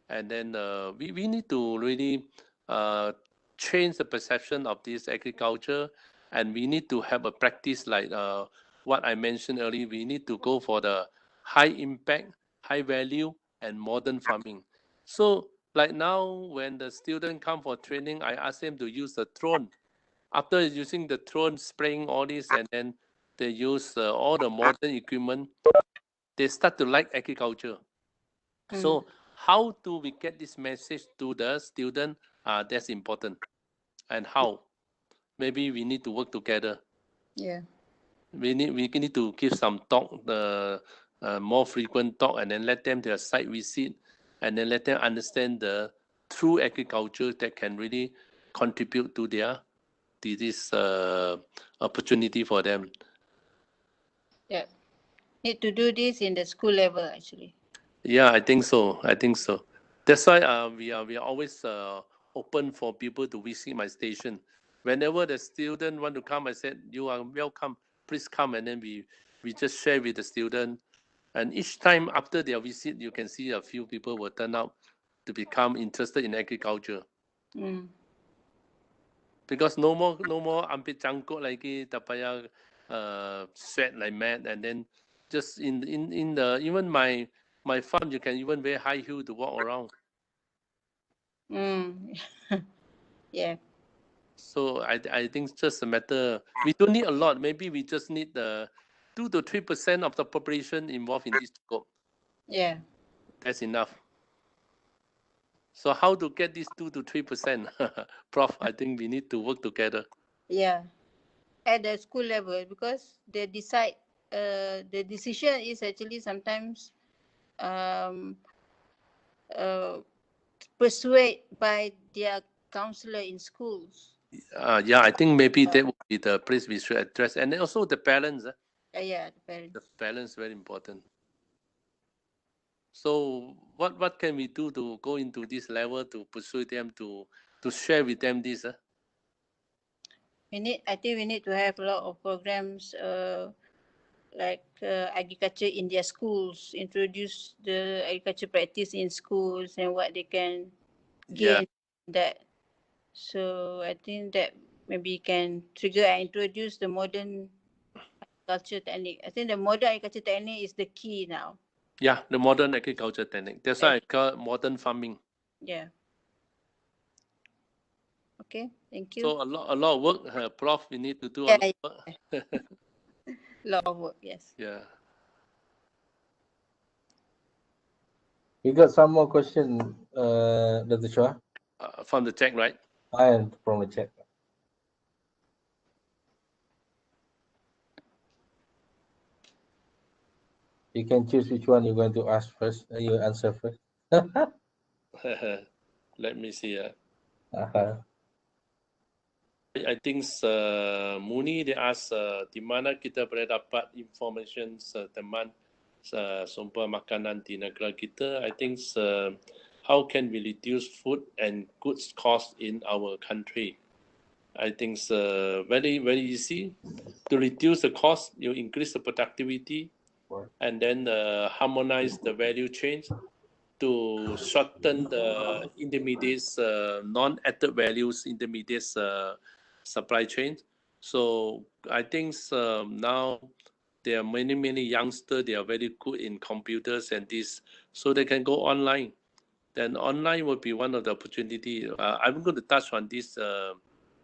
and then we need to really uh, change the perception of this agriculture, and we need to have a practice like what I mentioned earlier. We need to go for the high impact, high value, and modern farming. So like now, when the student come for training, I ask them to use the drone. After using the drone, spraying all this, and then they use all the modern equipment, they start to like agriculture. So how do we get this message to the student? That's important. And how? Maybe we need to work together. Yeah. We need to give some talk, the more frequent talk, and then let them their site visit, and then let them understand the true agriculture that can really contribute to this opportunity for them. Yeah. Need to do this in the school level actually. Yeah, I think so. I think so. That's why we are always open for people to visit my station. Whenever the student want to come, I said you are welcome. Please come, and then we just share with the student. And each time after their visit, you can see a few people will turn out to become interested in agriculture. Mm. Because no more ambil cangkut lagi, tak payah sweat like mad, and then just in the even my farm, you can even wear high heel to walk around. Mm. Yeah. So I think it's just a matter. We don't need a lot. Maybe we just need the 2 to 3% of the population involved in this scope. Yeah. That's enough. So how to get this 2 to 3%, Prof? I think we need to work together. Yeah. At the school level, because they decide. The decision is actually sometimes persuaded by their counselor in schools. Yeah, I think maybe that would be the place we should address, and then also the parents. Yeah, the parents. The parents very important. So what can we do to go into this level to persuade them to share with them this? I think we need to have a lot of programs like agriculture in their schools, introduce the agriculture practice in schools and what they can Yeah, gain that. So I think that maybe can trigger and introduce the modern agriculture technique. I think the modern agriculture technique is the key now. yeah, the modern agriculture technique. That's why I call it modern farming. Yeah. Okay, thank you. So a lot of work, Prof. We need to do a Yeah, lot of work. lot of work, yes. Yeah. We got some more question, Dr. Chua. From the check, right? I am from the chat. You can choose which one you're going to ask first. You answer first. Let me see. Uh-huh. I think Muni dia ask di mana kita boleh dapat information teman sumber makanan di negara kita. I think how can we reduce food and goods cost in our country? I think it's very easy to reduce the cost. You increase the productivity, and then harmonize the value chain to shorten the intermediates, non-added values intermediates supply chain. So I think now there are many youngsters. They are very good in computers and this, so they can go online. Then online will be one of the opportunity. I'm going to touch on this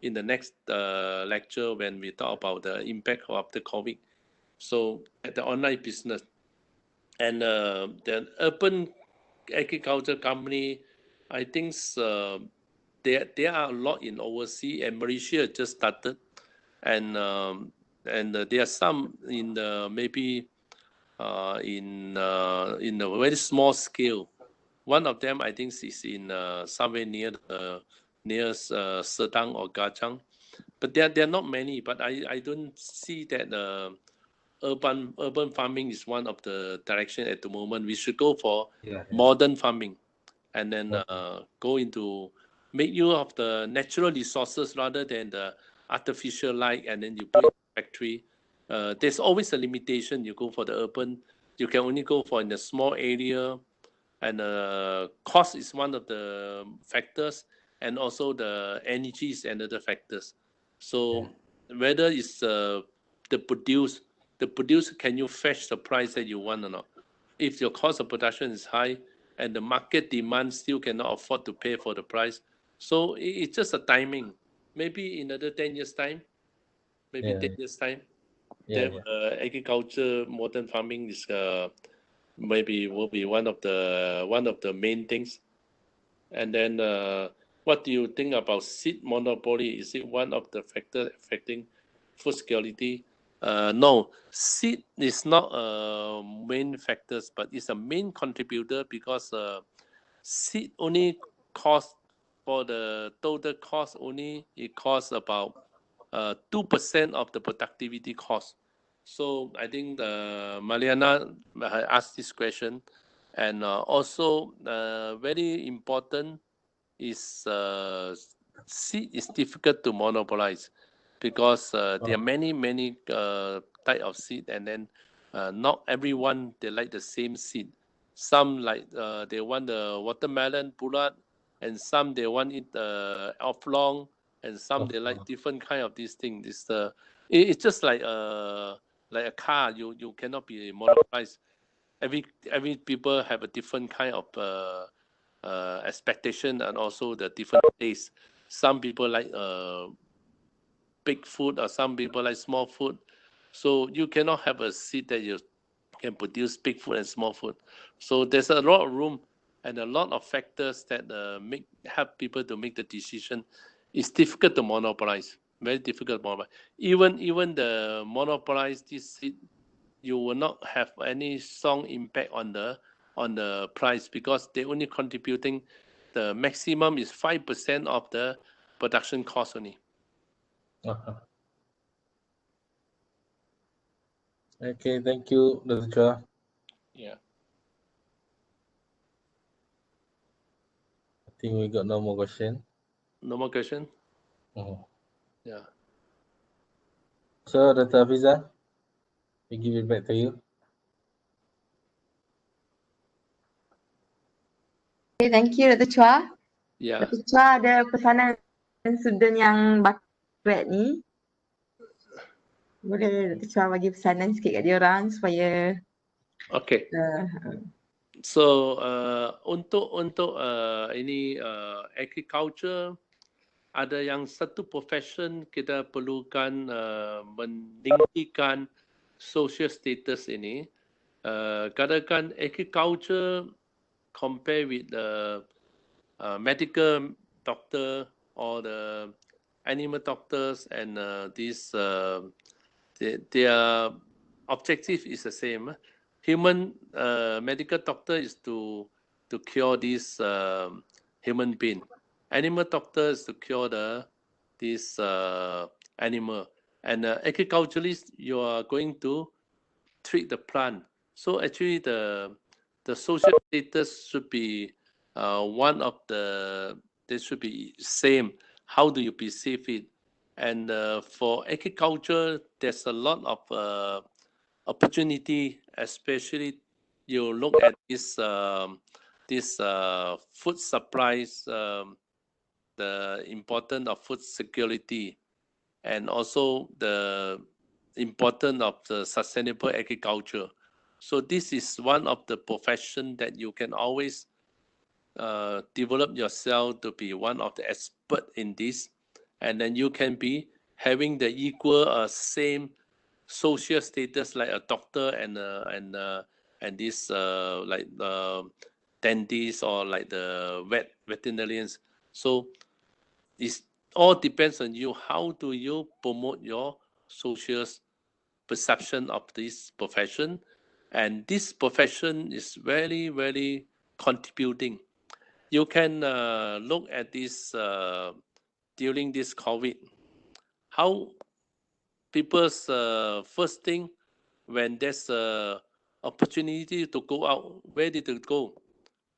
in the next lecture when we talk about the impact of the COVID. So at the online business and the urban agriculture company, I think there are a lot in overseas, and Malaysia just started, and there are some in the maybe in a very small scale. One of them I think is in somewhere near Sedang or Gachang, but there are not many. But I don't see that urban farming is one of the direction at the moment. We should go for modern farming, and then go into make use of the natural resources rather than the artificial light, and then you put in a factory. There's always a limitation. You go for the urban, you can only go for in a small area, and cost is one of the factors, and also the energy is another factors. So whether it's the produce, can you fetch the price that you want or not? If your cost of production is high and the market demand still cannot afford to pay for the price, so it's just a timing. Maybe in another 10 years time, maybe 10 years time, then agriculture, modern farming is maybe will be one of the main things. And then what do you think about seed monopoly? Is it one of the factors affecting food security? No, seed is not a main factors, but it's a main contributor because seed only cost for the total cost only it costs about 2% of the productivity cost. So I think Mariana asked this question, and also very important is seed is difficult to monopolize because there are many type of seed, and then not everyone they like the same seed. Some like they want the watermelon pulat, and some they want it oblong, and some they like different kind of this thing. It's just like a car. You cannot be monopolized. Every people have a different kind of expectation and also the different taste. Some people like big food, or some people like small food. So you cannot have a seed that you can produce big food and small food. So there's a lot of room and a lot of factors that help people to make the decision. It's difficult to monopolize. Very difficult to monopolize. Even the monopolize this seed, you will not have any strong impact on the price because they only contributing the maximum is 5% of the production cost only. Okay, thank you, Dr. Chua. Yeah. I think we got no more question. No more question? Mhm. Yeah. So, Dr. Hafiza, we give it back to you. Okay, thank you Dr. Chua. Yeah. Dr. Chua ada pesanan student yang bakat ni. Boleh Dr. Chua bagi pesanan sikit kat dia orang supaya Okay. So untuk ini agriculture ada yang satu profession kita perlukan meninggikan social status ini. Katakan agriculture compare with the medical doctor or the animal doctors, and their objective is the same. Human medical doctor is to cure this human being. Animal doctor is to cure this animal, and agriculturalist you are going to treat the plant. So actually the social status should be one of the, they should be same. How do you perceive it? And for agriculture, there's a lot of opportunity, especially you look at this food supplies, the importance of food security, and also the importance of the sustainable agriculture. So this is one of the profession that you can always develop yourself to be one of the expert in this, and then you can be having the equal same social status like a doctor and this like dentists or like the veterinarians. So it all depends on you. How do you promote your social perception of this profession? And this profession is very contributing. You can look at this during this COVID, how people's first thing when there's a opportunity to go out, where did they go?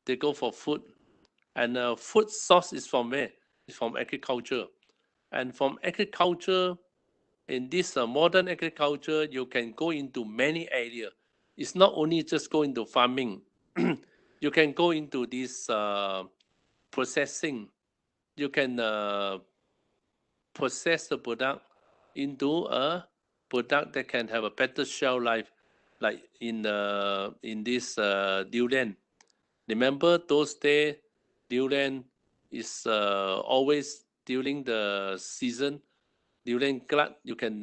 They go for food, and food source is from where? It's from agriculture, and from agriculture, in this modern agriculture, you can go into many areas. It's not only just go into farming. You can go into this processing. You can process the product into a product that can have a better shelf life, like in this durian. Remember those days, durian is always during the season. Durian glut you can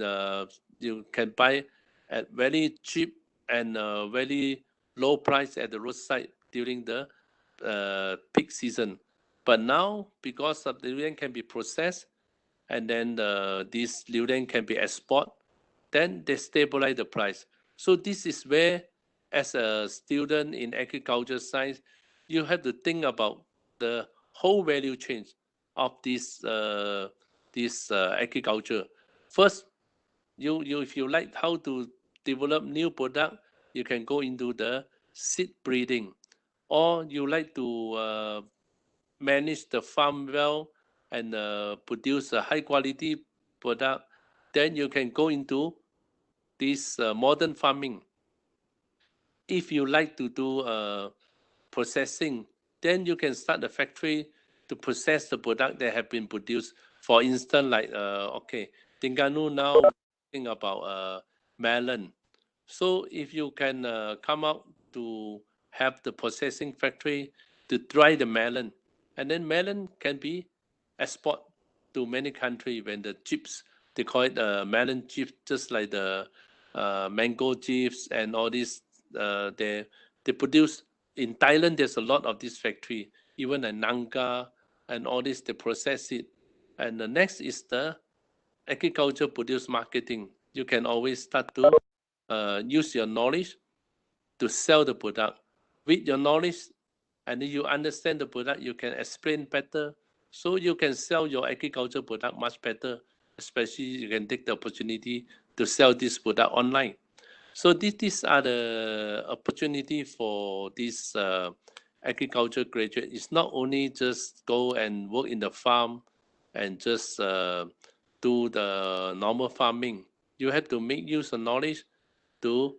buy at very cheap and very low price at the roadside during the peak season. But now, because of the durian can be processed, and then this durian can be exported, then they stabilize the price. So this is where, as a student in agriculture science, you have to think about the whole value chain of this agriculture. First, you if you like how to develop new product, you can go into the seed breeding, or you like to manage the farm well and produce a high quality product, then you can go into this modern farming. If you like to do processing, then you can start a factory to process the product that have been produced. For instance, like Terengganu now talking about melon. So if you can come out to have the processing factory to dry the melon, and then melon can be export to many countries when the chips, they call it melon chips, just like the mango chips and all this. They produce in Thailand. There's a lot of this factory, even in Nanga and all this. They process it, and the next is the agriculture produce marketing. You can always start to use your knowledge to sell the product. With your knowledge, and you understand the product, you can explain better, so you can sell your agriculture product much better. Especially, you can take the opportunity to sell this product online. So these are the opportunity for this agriculture graduate. It's not only just go and work in the farm and just do the normal farming. You have to make use of knowledge to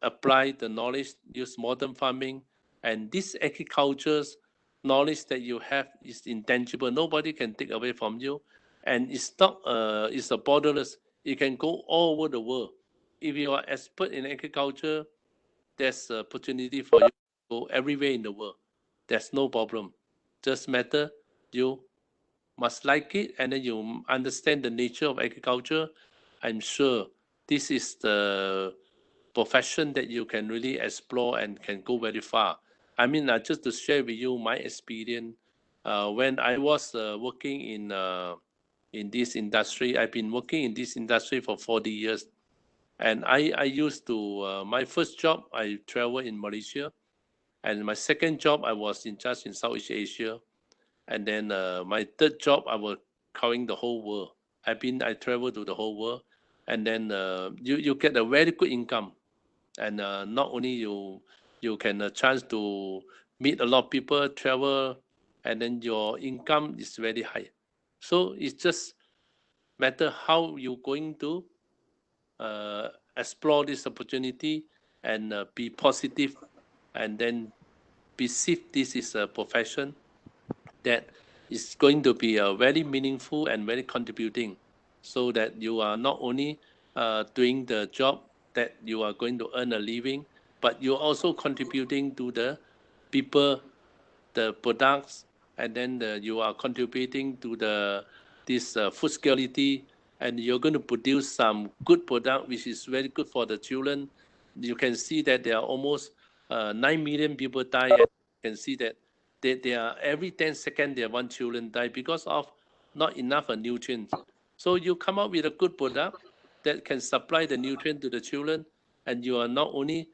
apply the knowledge, use modern farming, and this agriculture's knowledge that you have is intangible. Nobody can take away from you, and it's not it's a borderless. You can go all over the world. If you are expert in agriculture, there's an opportunity for you to go everywhere in the world. There's no problem. Just matter you must like it, and then you understand the nature of agriculture. I'm sure this is the profession that you can really explore and can go very far. I mean, just to share with you my experience, when I was working in this industry, I've been working in this industry for 40 years. And I used to, my first job, I traveled in Malaysia. And my second job, I was in charge in Southeast Asia. And then my third job, I was covering the whole world. I traveled to the whole world. And then you get a very good income. And not only you can a chance to meet a lot of people, travel, and then your income is very high. So it's just matter how you're going to explore this opportunity and be positive, and then perceive this is a profession that is going to be very meaningful and very contributing, so that you are not only doing the job that you are going to earn a living, but you're also contributing to the people, the products, and then you are contributing to this food security, and you're going to produce some good product which is very good for the children. You can see that there are almost 9 million people die, and you can see that they are every 10 seconds there are one children die because of not enough nutrients. So you come up with a good product that can supply the nutrient to the children, and you are not only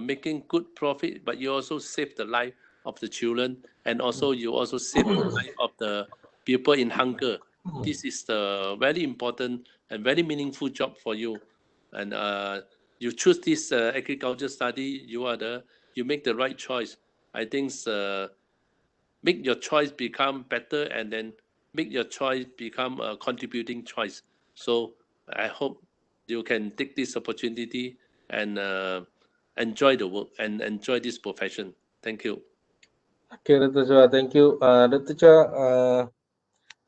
making good profit, but you also save the life of the children, and also you also save the life of the people in hunger. This is the very important and very meaningful job for you. And you choose this agriculture study, you make the right choice. I think make your choice become better, and then make your choice become a contributing choice. So I hope you can take this opportunity and enjoy the work and enjoy this profession. Thank you. Okay, Dr. Chua, thank you. Dr. Chua,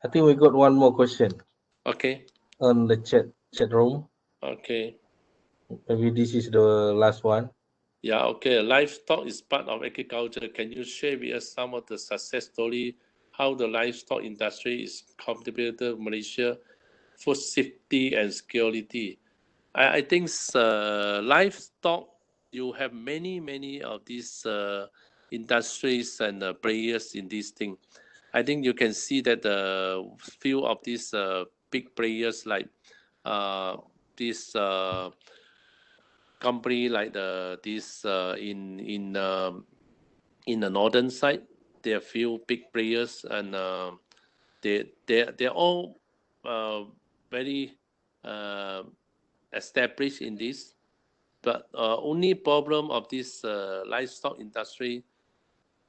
I think we got one more question Okay. on the chat room. Okay. Maybe this is the last one. Yeah, okay. Livestock is part of agriculture. Can you share with us some of the success story, how the livestock industry is contributed to Malaysia food safety and security? I think livestock you have many of these industries and players in this thing. I think you can see that the few of these big players like this company like this in the northern side, there are few big players and they're all very established in this. But only problem of this livestock industry,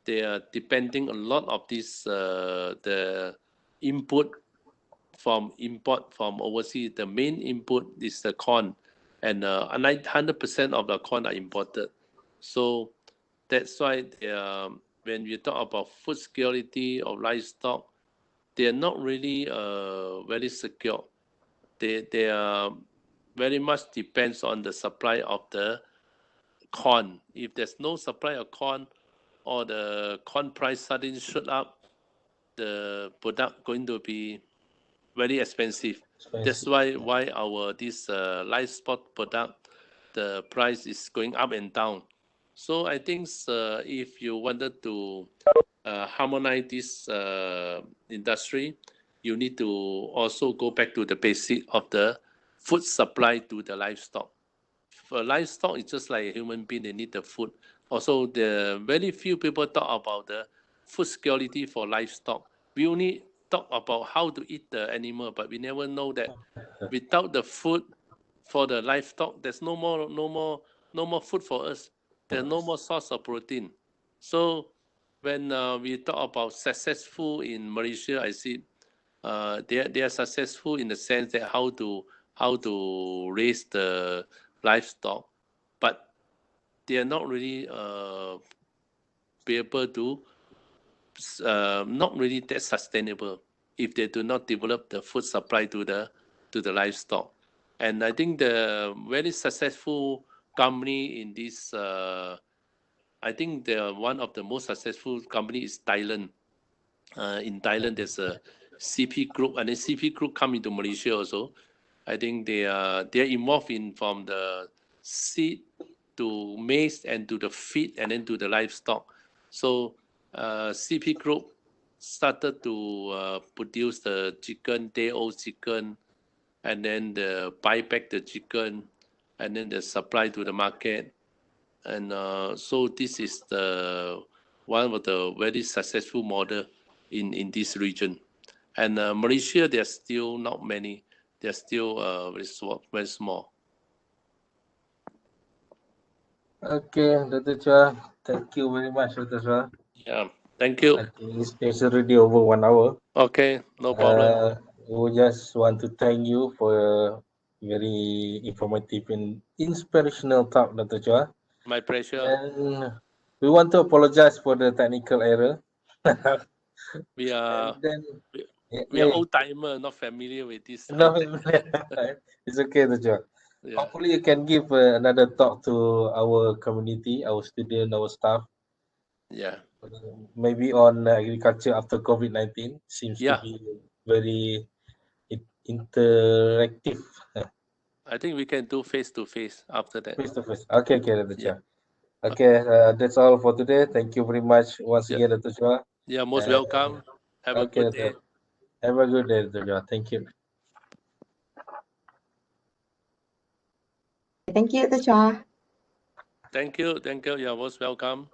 they are depending a lot of this the input from import from overseas. The main input is the corn, and 100% of the corn are imported. So that's why when we talk about food security of livestock, they are not really very secure. They are very much depends on the supply of the corn. If there's no supply of corn or the corn price suddenly shoot up, the product going to be very expensive. That's why our this livestock product, the price is going up and down. So I think if you wanted to harmonize this industry, you need to also go back to the basic of the food supply to the livestock. For livestock, it's just like a human being; they need the food. Also, the very few people talk about the food security for livestock. We only talk about how to eat the animal, but we never know that without the food for the livestock, there's no more food for us. There's no more source of protein. So when we talk about successful in Malaysia, I see they are successful in the sense that how to raise the livestock, but they are not really be able to not really that sustainable if they do not develop the food supply to the livestock. And I think the very successful company in this, I think the one of the most successful company is Thailand. In Thailand, there's a CP Group, and then CP Group come into Malaysia also. I think they are involved in from the seed to maize and to the feed and then to the livestock. So CP Group started to produce the chicken, day-old chicken, and then buy back the chicken, and then the supply to the market. And so this is the one of the very successful model in this region. And Malaysia, there's still not many. They're still very small. Okay, Dr. Chua, thank you very much, Dr. Chua. Yeah, thank you. I think it's already over 1 hour. Okay, no problem. We just want to thank you for a very informative and inspirational talk, Dr. Chua. My pleasure. And we want to apologize for the technical error. We are And then, we are old timer, not familiar with this. no, it's okay, Dr. Chua. Yeah. Hopefully you can give another talk to our community, our student, our staff. Yeah. Maybe on agriculture after COVID-19 seems to Yeah. be very interactive. I think we can do face to face after that. Face to face. Okay, Dr. Yeah. Chua. Okay, that's all for today. Thank you very much once Yeah. again, Dr. Chua. Yeah, most welcome. Have a Okay, good day. have a good day, Dr. Chua. Thank you. Thank you, Dr. Chua. Thank you. Thank you. You're most welcome.